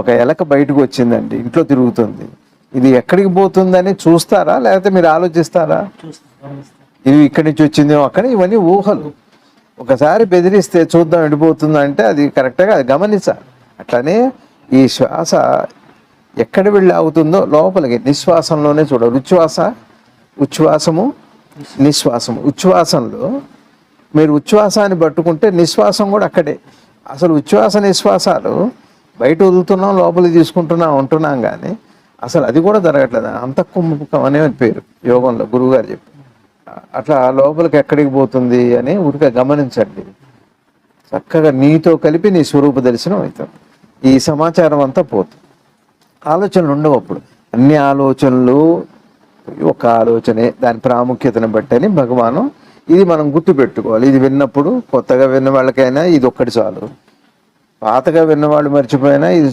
ఒక ఎలక బయటకు వచ్చిందండి, ఇంట్లో తిరుగుతుంది. ఇది ఎక్కడికి పోతుందని చూస్తారా, లేకపోతే మీరు ఆలోచిస్తారా? ఇది ఇక్కడి నుంచి వచ్చిందేమో అక్కడ, ఇవన్నీ ఊహలు. ఒకసారి బెదిరిస్తే చూద్దాం వెళ్ళిపోతుందంటే అది కరెక్ట్గా అది గమనించాలి. అట్లానే ఈ శ్వాస ఎక్కడ వెళ్ళి ఆగుతుందో లోపలికి నిశ్వాసంలోనే చూడాలి. ఉచ్ఛ్వాసము నిశ్వాసము. ఉచ్ఛ్వాసంలో మీరు ఉచ్ఛ్వాసాన్ని పట్టుకుంటే నిశ్వాసం కూడా అక్కడే. అసలు ఉచ్ఛ్వాస నిశ్వాసాలు బయట వదులుతున్నాం, లోపలికి తీసుకుంటున్నాం ఉంటున్నాం, కానీ అసలు అది కూడా జరగట్లేదు. అంతఃకుంభకం అనే పేరు యోగంలో గురువుగారు చెప్పారు. అట్లా లోపలికి ఎక్కడికి పోతుంది అని ఊరికే గమనించండి. చక్కగా నీతో కలిపి నీ స్వరూప దర్శనం అవుతుంది. ఈ సమాచారం అంతా పోతుంది. ఆలోచనలు ఉండవు అప్పుడు. అన్ని ఆలోచనలు ఒక ఆలోచనే, దాని ప్రాముఖ్యతను బట్టి అని భగవాను ఇది మనం గుర్తుపెట్టుకోవాలి. ఇది విన్నప్పుడు కొత్తగా విన్న వాళ్ళకైనా ఇది ఒక్కటి చాలు, పాతగా విన్నవాళ్ళు మర్చిపోయినా ఇది